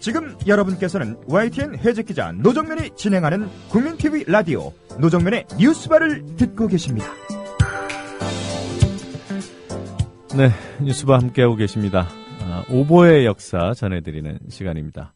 지금 여러분께서는 YTN 해적기자 노정면이 진행하는 국민TV 라디오 노정면의 뉴스바를 듣고 계십니다. 네, 뉴스바 함께하고 계십니다. 오보의 역사 전해드리는 시간입니다.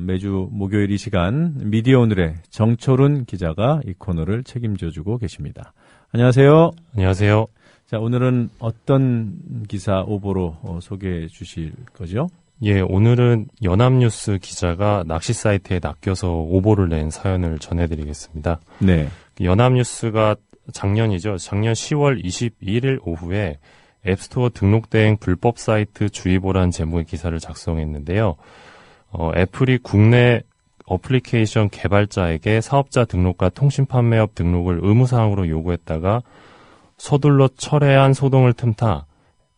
매주 목요일 이 시간 미디어 오늘의 정철훈 기자가 이 코너를 책임져주고 계십니다. 안녕하세요. 안녕하세요. 자, 오늘은 어떤 기사 오보로 소개해 주실 거죠? 예, 오늘은 연합뉴스 기자가 낚시 사이트에 낚여서 오보를 낸 사연을 전해드리겠습니다. 네. 연합뉴스가 작년 10월 21일 오후에 앱스토어 등록 대행 불법 사이트 주의보라는 제목의 기사를 작성했는데요. 애플이 국내 어플리케이션 개발자에게 사업자 등록과 통신 판매업 등록을 의무사항으로 요구했다가 서둘러 철회한 소동을 틈타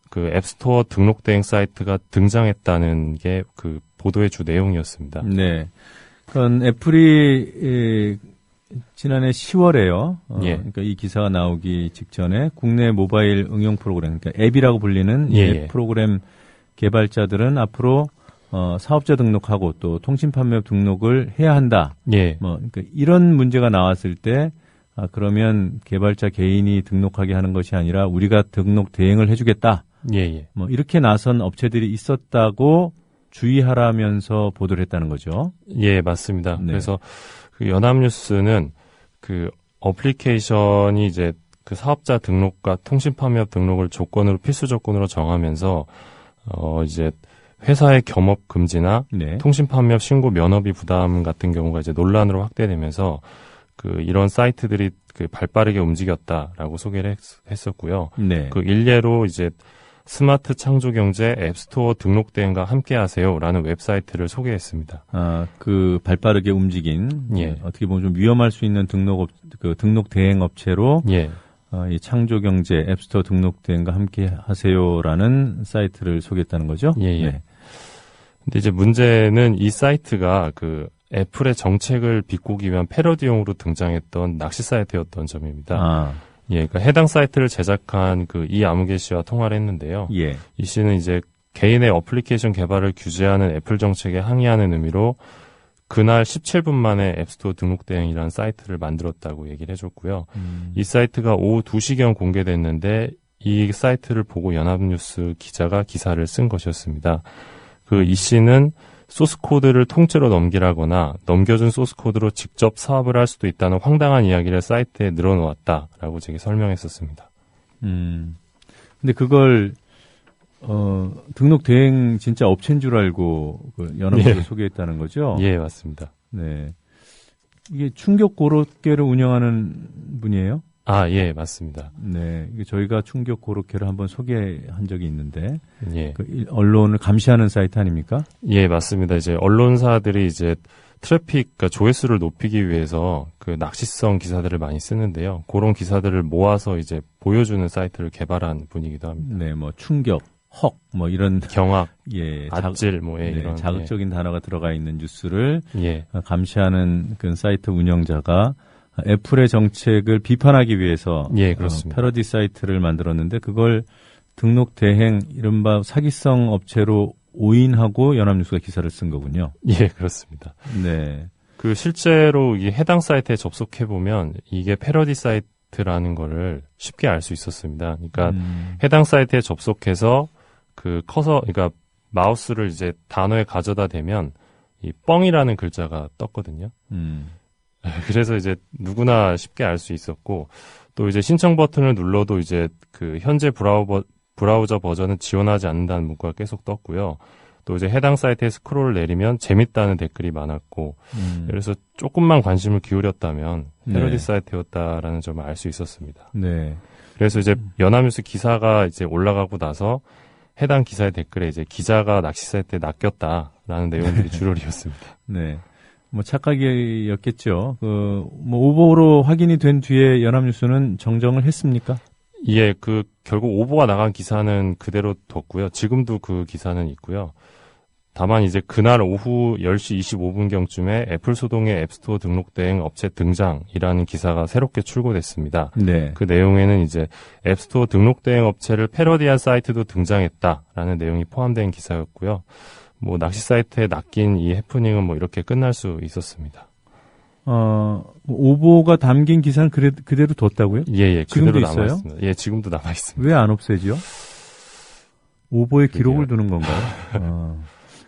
그 앱스토어 등록 대행 사이트가 등장했다는 게 그 보도의 주 내용이었습니다. 네. 그건 애플이 지난해 10월에요. 예. 그러니까 이 기사가 나오기 직전에 국내 모바일 응용 프로그램, 그러니까 앱이라고 불리는 앱 프로그램 개발자들은 앞으로 사업자 등록하고 또 통신 판매업 등록을 해야 한다. 예. 그러니까 이런 문제가 나왔을 때 그러면 개발자 개인이 등록하게 하는 것이 아니라 우리가 등록 대행을 해주겠다. 예. 이렇게 나선 업체들이 있었다고 주의하라면서 보도를 했다는 거죠. 예, 맞습니다. 네. 그래서 그 연합뉴스는 그 어플리케이션이 이제 그 사업자 등록과 통신 판매업 등록을 필수 조건으로 정하면서 이제 회사의 겸업 금지나 네. 통신 판매업 신고 면허비 부담 같은 경우가 이제 논란으로 확대되면서 그 이런 사이트들이 그 발빠르게 움직였다라고 소개를 했었고요. 네. 그 일례로 이제 스마트 창조경제 앱스토어 등록 대행과 함께하세요라는 웹사이트를 소개했습니다. 그 발빠르게 움직인 예. 어떻게 보면 좀 위험할 수 있는 등록 대행 업체로 예. 이 창조경제 앱스토어 등록 대행과 함께하세요라는 사이트를 소개했다는 거죠. 예. 네. 근데 이제 문제는 이 사이트가 그 애플의 정책을 비꼬기 위한 패러디용으로 등장했던 낚시 사이트였던 점입니다. 예, 그러니까 해당 사이트를 제작한 그 이아무개 씨와 통화를 했는데요. 예. 이 씨는 이제 개인의 어플리케이션 개발을 규제하는 애플 정책에 항의하는 의미로 그날 17분 만에 앱스토어 등록 대행이라는 사이트를 만들었다고 얘기를 해줬고요. 이 사이트가 오후 2시경 공개됐는데 이 사이트를 보고 연합뉴스 기자가 기사를 쓴 것이었습니다. 그 이 씨는 소스 코드를 통째로 넘기라거나 넘겨준 소스 코드로 직접 사업을 할 수도 있다는 황당한 이야기를 사이트에 늘어놓았다라고 제게 설명했었습니다. 근데 그걸 등록 대행 진짜 업체인 줄 알고 그 연합뉴스를 소개했다는 거죠? 예, 맞습니다. 네. 이게 충격 고로케를 운영하는 분이에요? 예, 맞습니다. 네. 이게 저희가 충격 고로케를 한번 소개한 적이 있는데, 예. 그 언론을 감시하는 사이트 아닙니까? 예, 맞습니다. 이제 언론사들이 이제 트래픽, 그러니까 조회수를 높이기 위해서 그 낚시성 기사들을 많이 쓰는데요. 그런 기사들을 모아서 이제 보여주는 사이트를 개발한 분이기도 합니다. 네, 충격, 이런 경악, 예, 아찔, 이런 자극적인 단어가 들어가 있는 뉴스를 예. 감시하는 그 사이트 운영자가 애플의 정책을 비판하기 위해서 예, 그렇습니다. 패러디 사이트를 만들었는데 그걸 등록 대행 이른바 사기성 업체로 오인하고 연합뉴스가 기사를 쓴 거군요. 예, 그렇습니다. 네. 그 실제로 이 해당 사이트에 접속해 보면 이게 패러디 사이트라는 거를 쉽게 알 수 있었습니다. 그러니까 해당 사이트에 접속해서 그 그러니까 마우스를 이제 단어에 가져다 대면 이 뻥이라는 글자가 떴거든요. 그래서 이제 누구나 쉽게 알 수 있었고 또 이제 신청 버튼을 눌러도 이제 그 현재 브라우저 버전은 지원하지 않는다는 문구가 계속 떴고요. 또 이제 해당 사이트에 스크롤을 내리면 재밌다는 댓글이 많았고 그래서 조금만 관심을 기울였다면 패러디 사이트였다라는 점을 알 수 있었습니다. 네. 그래서 이제 연합뉴스 기사가 이제 올라가고 나서 해당 기사의 댓글에 이제 기자가 낚시 사이트에 낚였다라는 내용들이 주로이었습니다. 네. 착각이었겠죠. 오보로 확인이 된 뒤에 연합뉴스는 정정을 했습니까? 예, 결국 오보가 나간 기사는 그대로 뒀고요. 지금도 그 기사는 있고요. 다만 이제 그날 오후 10시 25분경쯤에 애플 소동의 앱스토어 등록 대행 업체 등장이라는 기사가 새롭게 출고됐습니다. 네. 그 내용에는 이제 앱스토어 등록 대행 업체를 패러디한 사이트도 등장했다라는 내용이 포함된 기사였고요. 뭐 낚시 사이트에 낚인 이 해프닝은 뭐 이렇게 끝날 수 있었습니다. 오보가 담긴 기사는 그대로 뒀다고요? 예, 지금도 그대로 있어요? 남아있습니다. 예, 지금도 남아있습니다. 왜 안 없애지요? 오보의 기록을 두는 건가요?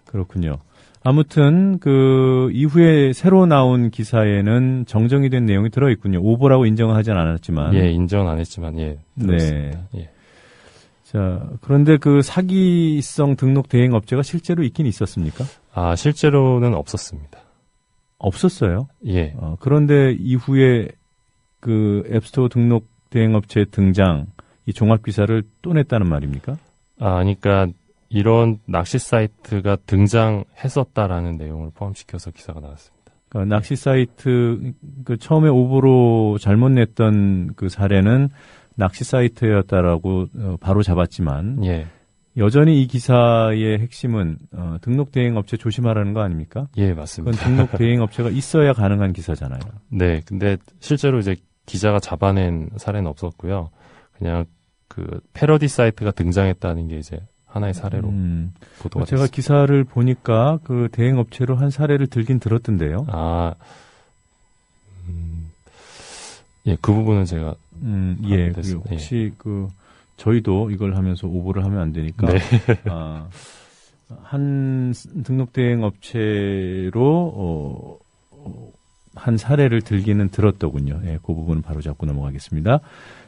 그렇군요. 아무튼 그 이후에 새로 나온 기사에는 정정이 된 내용이 들어있군요. 오보라고 인정은 하진 않았지만. 예, 인정은 안 했지만 예, 들었습니다. 네. 예. 자, 그런데 그 사기성 등록 대행 업체가 실제로 있긴 있었습니까? 아, 실제로는 없었습니다. 없었어요. 예. 그런데 이후에 그 앱스토어 등록 대행 업체 등장 이 종합 기사를 또 냈다는 말입니까? 그러니까 이런 낚시 사이트가 등장했었다라는 내용을 포함시켜서 기사가 나왔습니다. 그러니까 낚시 사이트 그 처음에 오보로 잘못 냈던 그 사례는 낚시 사이트였다라고 바로 잡았지만 예. 여전히 이 기사의 핵심은 등록 대행 업체 조심하라는 거 아닙니까? 예, 맞습니다. 그건 등록 대행 업체가 있어야 가능한 기사잖아요. 네, 근데 실제로 이제 기자가 잡아낸 사례는 없었고요. 그냥 그 패러디 사이트가 등장했다는 게 이제 하나의 사례로 보도가 제가 됐습니다. 기사를 보니까 그 대행 업체로 한 사례를 들긴 들었던데요. 예, 그 부분은 제가 예, 됐습니다. 혹시 그 저희도 이걸 하면서 오보를 하면 안 되니까 네. 한 등록 대행 업체로 한 사례를 들기는 들었더군요. 예, 그 부분은 바로 잡고 넘어가겠습니다.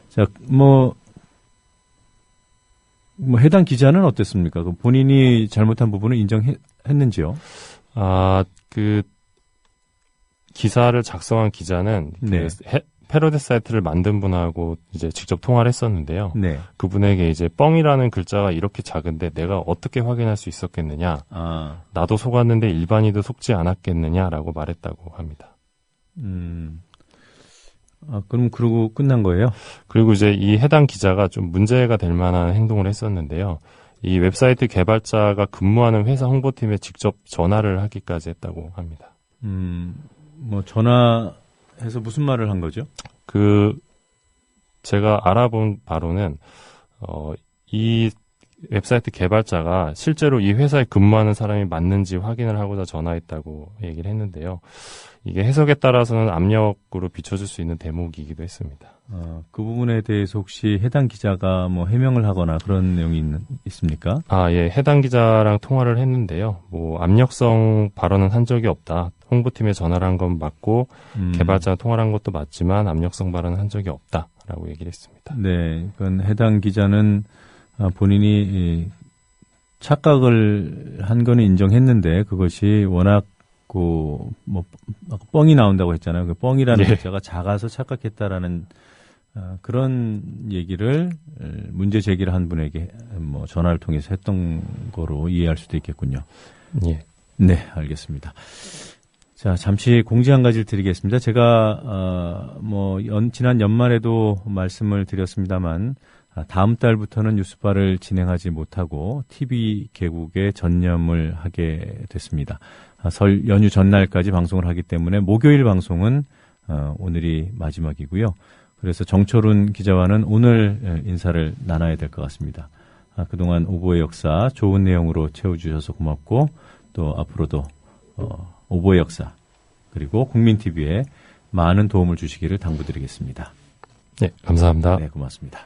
자, 뭐 해당 기자는 어땠습니까? 그 본인이 잘못한 부분을 인정했는지요? 그 기사를 작성한 기자는 네. 패러디 사이트를 만든 분하고 이제 직접 통화를 했었는데요. 네. 그분에게 이제 뻥이라는 글자가 이렇게 작은데 내가 어떻게 확인할 수 있었겠느냐? 나도 속았는데 일반인도 속지 않았겠느냐라고 말했다고 합니다. 그럼 그러고 끝난 거예요? 그리고 이제 이 해당 기자가 좀 문제가 될 만한 행동을 했었는데요. 이 웹사이트 개발자가 근무하는 회사 홍보팀에 직접 전화를 하기까지 했다고 합니다. 뭐 전화해서 무슨 말을 한 거죠? 제가 알아본 바로는 이 웹사이트 개발자가 실제로 이 회사에 근무하는 사람이 맞는지 확인을 하고자 전화했다고 얘기를 했는데요. 이게 해석에 따라서는 압력으로 비춰줄 수 있는 대목이기도 했습니다. 그 부분에 대해서 혹시 해당 기자가 뭐 해명을 하거나 그런 내용이 있습니까? 예, 해당 기자랑 통화를 했는데요. 뭐 압력성 발언은 한 적이 없다. 홍보팀에 전화를 한 건 맞고 개발자랑 통화를 한 것도 맞지만 압력성 발언은 한 적이 없다라고 얘기를 했습니다. 네, 그건 해당 기자는 본인이 착각을 한 거는 인정했는데 그것이 워낙 뻥이 나온다고 했잖아요. 그 뻥이라는 글자가 작아서 착각했다라는 그런 얘기를 문제 제기를 한 분에게 뭐 전화를 통해서 했던 거로 이해할 수도 있겠군요. 예. 네, 알겠습니다. 자, 잠시 공지 한 가지를 드리겠습니다. 제가 지난 연말에도 말씀을 드렸습니다만 다음 달부터는 뉴스바를 진행하지 못하고 TV 개국에 전념을 하게 됐습니다. 설 연휴 전날까지 방송을 하기 때문에 목요일 방송은 오늘이 마지막이고요. 그래서 정철훈 기자와는 오늘 인사를 나눠야 될 것 같습니다. 그동안 오보의 역사 좋은 내용으로 채워주셔서 고맙고 또 앞으로도 오보의 역사 그리고 국민TV에 많은 도움을 주시기를 당부드리겠습니다. 네, 감사합니다. 네, 고맙습니다.